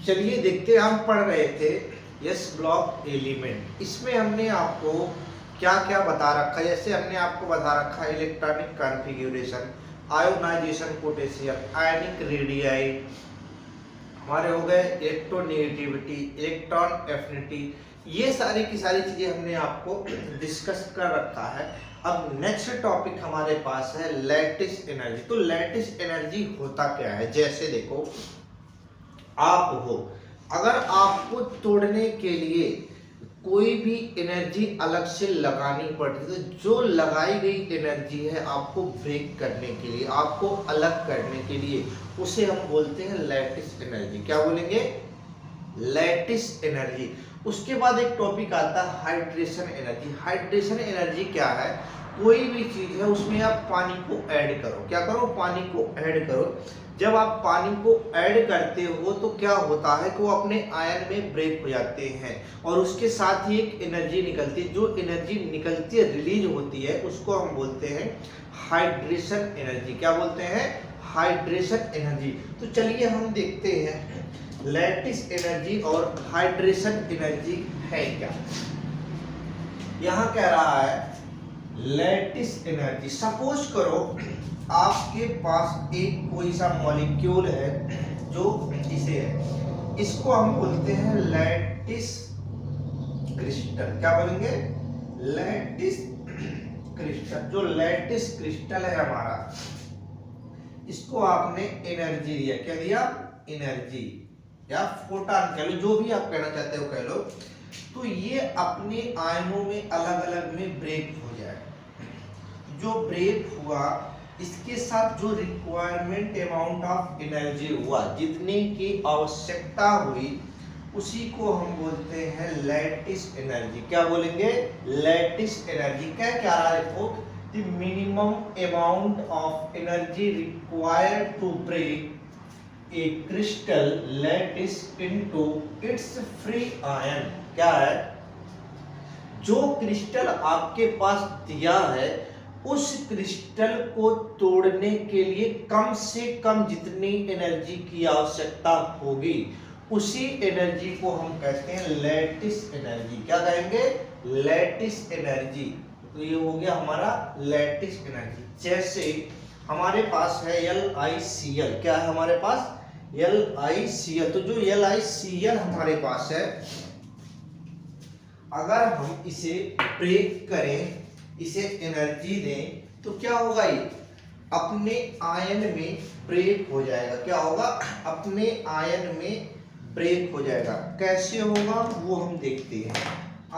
चलिए देखते हैं, हम पढ़ रहे थे यस ब्लॉक एलिमेंट। इसमें हमने आपको क्या क्या बता रखा है। जैसे हमने आपको बता रखा है electronic configuration, ionization potential, ionic radii, हमारे हो गए इलेक्ट्रोनेगेटिविटी, इलेक्ट्रॉन एफिनिटी। ये सारी की सारी चीजें हमने आपको डिस्कस कर रखा है। अब नेक्स्ट टॉपिक हमारे पास है लैटिस एनर्जी। तो लैटिस एनर्जी होता क्या है? जैसे देखो, आप हो, अगर आपको तोड़ने के लिए कोई भी एनर्जी अलग से लगानी पड़ती, तो जो लगाई गई एनर्जी है आपको ब्रेक करने के लिए, आपको अलग करने के लिए, उसे हम बोलते हैं लैटिस एनर्जी। क्या बोलेंगे? Lattice energy. उसके बाद एक टॉपिक आता है हाइड्रेशन एनर्जी। हाइड्रेशन एनर्जी क्या है? कोई भी चीज है उसमें आप पानी को ऐड करो। क्या करो? पानी को ऐड करो। जब आप पानी को ऐड करते हो तो क्या होता है कि वो अपने आयन में ब्रेक हो जाते हैं और उसके साथ ही एक एनर्जी निकलती है। जो एनर्जी निकलती है, रिलीज होती है, उसको हम बोलते हैं हाइड्रेशन एनर्जी। क्या बोलते हैं? Hydration energy. तो चलिए हम देखते हैं लैटिस एनर्जी और हाइड्रेशन एनर्जी है क्या। यहां कह रहा है लैटिस एनर्जी। सपोज करो आपके पास एक कोई सा मॉलिक्यूल है जो इसे है, इसको हम बोलते हैं लैटिस क्रिस्टल। क्या बोलेंगे? Lattice crystal. जो लैटिस क्रिस्टल है हमारा, इसको आपने एनर्जी दिया। क्या दिया? एनर्जी या फोटॉन कह लो, जो भी आप कहना चाहते हो कह लो। तो ये अपने आयनों में अलग अलग में ब्रेक हो जाए। जो ब्रेक हुआ, इसके साथ जो रिक्वायरमेंट अमाउंट ऑफ एनर्जी हुआ, जितने की आवश्यकता हुई, उसी को हम बोलते हैं लैटिस एनर्जी। क्या बोलेंगे? Lattice energy. क्या क्या रहा है? देखो, the minimum amount of energy required to break a crystal lattice into its free ion. क्या है? जो क्रिस्टल आपके पास दिया है, उस क्रिस्टल को तोड़ने के लिए कम से कम जितनी एनर्जी की आवश्यकता होगी, उसी एनर्जी को हम कहते हैं लैटिस एनर्जी। क्या कहेंगे? Lattice energy. तो ये हो गया हमारा लैटिस एनर्जी। जैसे हमारे पास है LiCl। क्या है हमारे पास? LiCl। तो जो LiCl हमारे पास है, अगर हम इसे ब्रेक करें, इसे एनर्जी दें, तो क्या होगा? ये अपने आयन में ब्रेक हो जाएगा। क्या होगा? अपने आयन में ब्रेक हो जाएगा। कैसे होगा वो हम देखते हैं।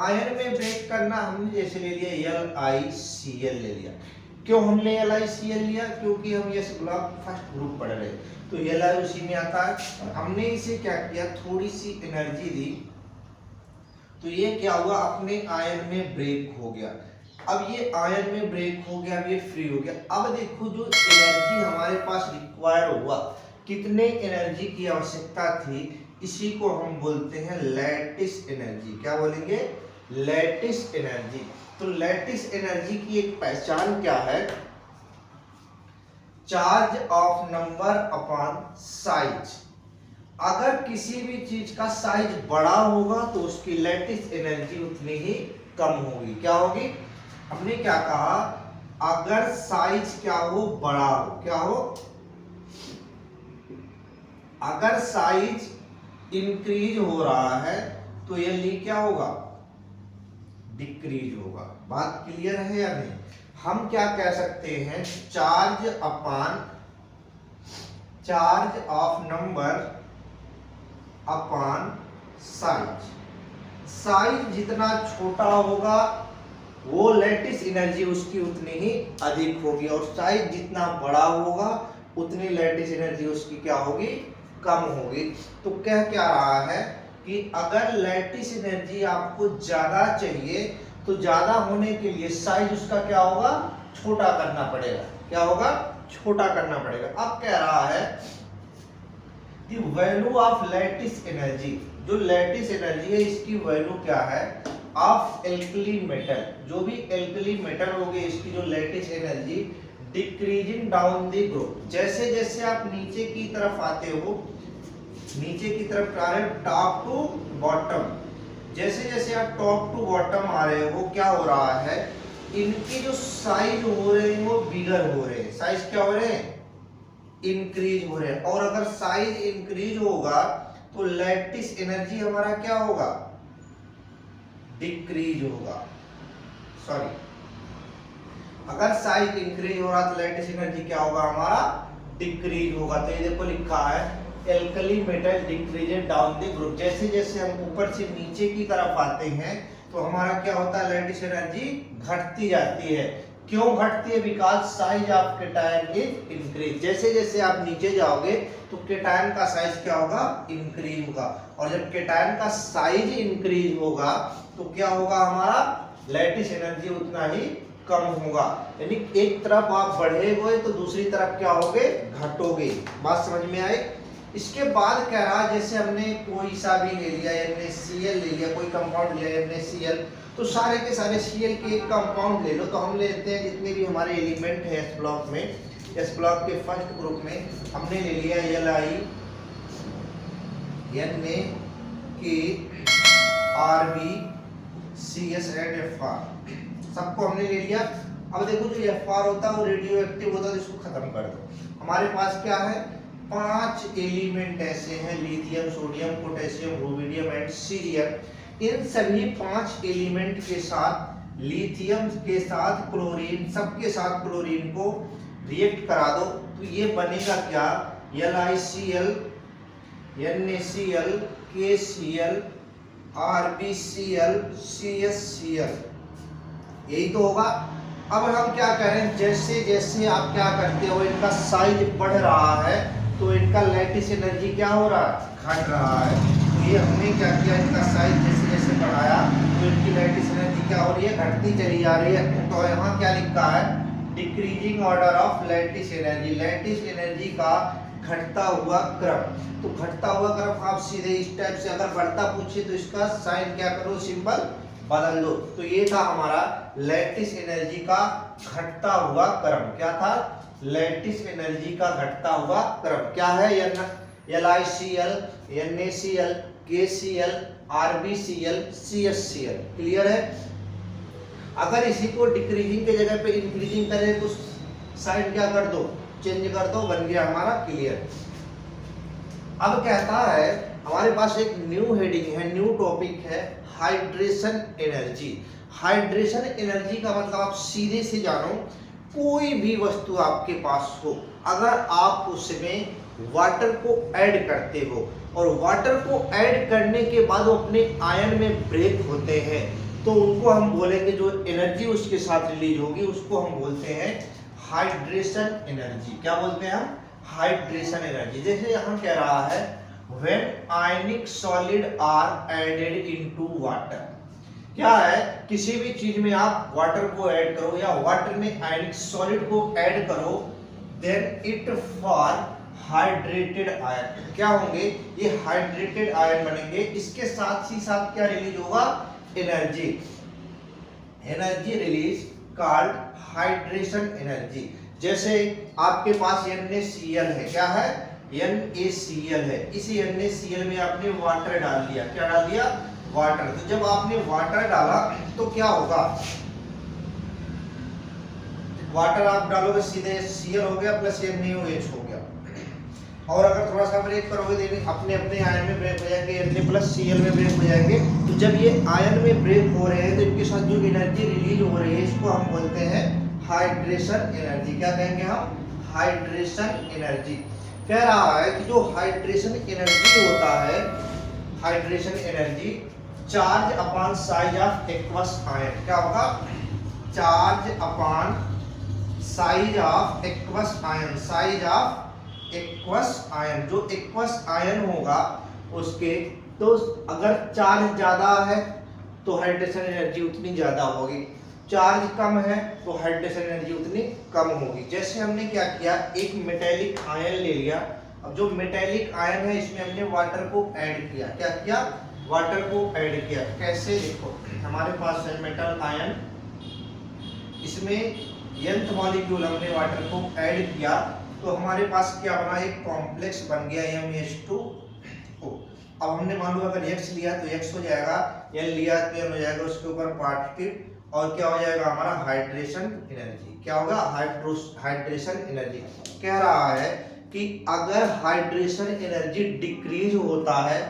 आयन में ब्रेक करना हमने जैसे ले लिया LiCl ले लिया। क्यों हमने LiCl लिया? क्योंकि हम यस ब्लॉक फर्स्ट ग्रुप पढ़ रहे, तो Li उसी में आता है। हमने इसे क्या किया? थोड़ी सी एनर्जी दी, तो ये क्या हुआ? अपने आयन में ब्रेक हो गया। अब ये आयन में ब्रेक हो गया, अब ये फ्री हो गया। अब देखो, जो एनर्जी हमारे पास रिक्वायर हुआ, कितने एनर्जी की आवश्यकता थी, इसी को हम बोलते हैं लैटिस एनर्जी। क्या बोलेंगे? Lattice energy. तो लैटिस एनर्जी की एक पहचान क्या है? Charge of number upon size. अगर किसी भी चीज का साइज बड़ा होगा तो उसकी लैटिस एनर्जी उतनी ही कम होगी। क्या होगी? हमने क्या कहा? अगर साइज क्या हो? बड़ा हो। क्या हो? अगर साइज इंक्रीज हो रहा है तो ये ली क्या होगा? डिक्रीज होगा। बात क्लियर है या नहीं? हम क्या कह सकते हैं? Charge upon charge of number upon size. Size जितना छोटा होगा वो लैटिस एनर्जी उसकी उतनी ही अधिक होगी, और साइज जितना बड़ा होगा उतनी लैटिस एनर्जी उसकी क्या होगी? कम होगी। तो कह क्या रहा है कि अगर लैटिस एनर्जी आपको ज्यादा चाहिए, तो ज्यादा होने के लिए साइज उसका क्या होगा? छोटा करना पड़ेगा। क्या होगा? छोटा करना पड़ेगा। अब कह रहा है कि वैल्यू ऑफ लैटिस एनर्जी। जो लैटिस एनर्जी है, इसकी वैल्यू क्या है? Of alkali metal. जो भी एल्कली मेटल होगी, इसकी जो lattice energy decreasing down the group. जैसे जैसे आप नीचे की तरफ आते हो, नीचे की तरफ आ रहे हो टॉप टू बॉटम। जैसे जैसे आप टॉप टू बॉटम आ रहे हो क्या हो रहा है, इनके जो साइज हो रहे हैं वो बिगर हो रहे हैं। साइज क्या हो रहे हैं, इंक्रीज हो रहे हैं। और अगर साइज इंक्रीज होगा तो लैटिस एनर्जी हमारा क्या होगा, डिक्रीज होगा। सॉरी, अगर साइज इंक्रीज हो रहा तो लैटिस एनर्जी क्या होगा हमारा, डिक्रीज होगा। तो ये देखो लिखा है alkali metal decreases down the group. जैसे जैसे हम ऊपर से नीचे की तरफ आते हैं तो हमारा क्या होता है, लैटिस एनर्जी घटती जाती है। क्यों घटती है, because size of cation is increase. जैसे जैसे आप नीचे जाओगे तो केटायन का साइज क्या होगा, इंक्रीज होगा। और जब केटायन का साइज इंक्रीज होगा तो क्या होगा, हमारा लैटिस एनर्जी उतना ही कम होगा। यानी एक तरफ आप बढ़ेगे तो दूसरी तरफ क्या होगे, घटोगे। बात समझ में आई। इसके बाद कह रहा है जैसे हमने कोई सा भी ले लिया, NaCl ले लिया, कोई कंपाउंड लिया NaCl, तो सारे के सारे Cl के एक कंपाउंड ले लो। तो हम लेते हैं जितने भी हमारे एलिमेंट है एस ब्लॉक में, एस ब्लॉक के फर्स्ट ग्रुप में हमने ले लिया Li, Na, K, Rb, CS and Fr, सबको हमने ले लिया। अब देखो जो Fr होता है वो रेडियो एक्टिव होता है, तो इसको खत्म कर दो। हमारे पास क्या है, 5 एलिमेंट ऐसे हैं, lithium, sodium, potassium, rubidium and cerium. इन सभी 5 एलिमेंट के साथ, लिथियम के साथ क्लोरीन, सबके साथ क्लोरीन को रिएक्ट करा दो तो ये बनेगा क्या, LiCl, NaCl, KCl, RbCl, CsCl, यही तो होगा। अब हम क्या करें, जैसे जैसे आप क्या करते हो, इनका साइज बढ़ रहा है तो इनका लैटिस एनर्जी क्या हो रहा है, घट रहा है। तो ये हमने क्या किया, इनका साइज जैसे जैसे बढ़ाया तो इनकी लैटिस एनर्जी क्या हो रही है, घटती चली जा रही है। तो यहाँ क्या लिखा है, decreasing order of lattice energy, lattice energy का घटता हुआ क्रम। तो घटता हुआ क्रम आप सीधे इस टाइप से, अगर बढ़ता पूछे तो इसका साइन क्या करो, सिंबल बदल दो। तो ये था हमारा लैटिस एनर्जी का घटता हुआ क्रम। क्या था, लैटिस एनर्जी का घटता हुआ क्रम। क्या है, LiCl, NaCl, KCl, RbCl, CsCl। Clear है। अगर इसी को डिक्रीजिंग के जगह पे इंक्रीजिंग करें तो साइन क्या कर दो, चेंज कर दो, बन गया हमारा क्लियर। अब कहता है हमारे पास एक न्यू हेडिंग है, न्यू टॉपिक है, हाइड्रेशन एनर्जी। हाइड्रेशन एनर्जी का मतलब आप सीधे से जानो, कोई भी वस्तु आपके पास हो, अगर आप उसमें वाटर को ऐड करते हो और वाटर को ऐड करने के बाद वो अपने आयन में ब्रेक होते हैं तो उनको हम बोलेंगे, जो एनर्जी उसके साथ रिलीज होगी उसको हम बोलते हैं हाइड्रेशन एनर्जी। क्या बोलते हैं हम, हाइड्रेशन एनर्जी। जैसे यहाँ कह रहा है when ionic solid are added into water, क्या है, किसी भी चीज में आप वाटर को ऐड करो या वाटर में आयनिक सॉलिड को ऐड करो, then it form hydrated ion. क्या होंगे, ये हाइड्रेटेड आयन बनेंगे। इसके साथ ही साथ क्या रिलीज होगा, energy, energy release called hydration energy. जैसे आपके पास NaCl है, क्या है, NaCl है, इसी NaCl में आपने वाटर डाल दिया। क्या डाल दिया, वाटर। तो जब आपने वाटर डाला तो क्या होगा, वाटर आप डालोगे सीधे Cl हो गया प्लस NaOH हो गया। और अगर थोड़ा सा ब्रेक करोगे तो अपने अपने आयन में ब्रेक हो जाएंगे, Na प्लस Cl में ब्रेक हो जाएंगे। तो जब ये आयन में ब्रेक हो रहे हैं तो इनके साथ जो एनर्जी रिलीज हो रही है इसको हम बोलते हैं हाइड्रेशन एनर्जी। क्या कहेंगे हम, हाइड्रेशन एनर्जी। कह रहा है कि जो हाइड्रेशन एनर्जी होता है, hydration energy charge upon size of aqueous ion. क्या होगा, charge upon size of aqueous ion, size of aqueous ion. जो एक्वस आयन होगा उसके, तो अगर चार्ज ज्यादा है तो हाइड्रेशन एनर्जी उतनी ज्यादा होगी, चार्ज कम है तो हाइड्रेशन एनर्जी उतनी कम होगी। जैसे हमने क्या किया, एक मेटेलिक आयन ले लिया। अब जो मेटेलिक आयन है इसमें हमने वाटर को ऐड किया। क्या किया, वाटर को ऐड किया। कैसे, देखो हमारे पास है मेटल आयन, इसमें nth मॉलिक्यूल हमने वाटर को ऐड किया तो हमारे पास क्या बना, एक कॉम्प्लेक्स बन गया MH2 ओ अब हमने मान लो अगर x लिया तो x हो जाएगा, n लिया तो n हो जाएगा, उसके ऊपर पार्टिकल और क्या हो जाएगा हमारा हाइड्रेशन एनर्जी। क्या होगा? Hydration energy. कह रहा है कि अगर हाइड्रेशन एनर्जी डिक्रीज होता है,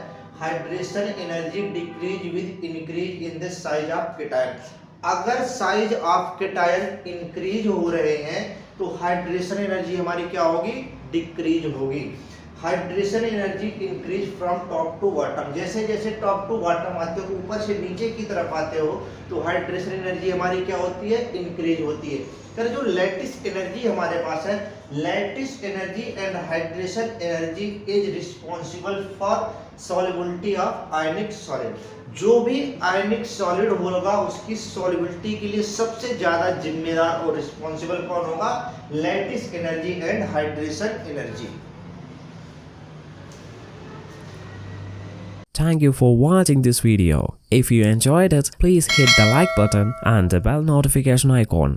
hydration energy decrease with increase in the size of cation, अगर साइज ऑफ केटायन इंक्रीज हो रहे हैं तो हाइड्रेशन एनर्जी हमारी क्या होगी? डिक्रीज होगी। Hydration energy increase from top to bottom, जैसे जैसे टॉप टू बॉटम आते हो, ऊपर से नीचे की तरफ आते हो, तो हाइड्रेशन एनर्जी हमारी क्या होती है? इंक्रीज होती है। फिर जो लैटिस एनर्जी हमारे पास है, lattice energy and hydration energy is responsible for solubility of ionic solid. जो भी आयनिक सॉलिड होगा उसकी सॉल्युबिलिटी के लिए सबसे ज्यादा जिम्मेदार और रिस्पॉन्सिबल कौन होगा? Lattice energy and hydration energy. Thank you for watching this video. If you enjoyed it, please hit the like button and the bell notification icon.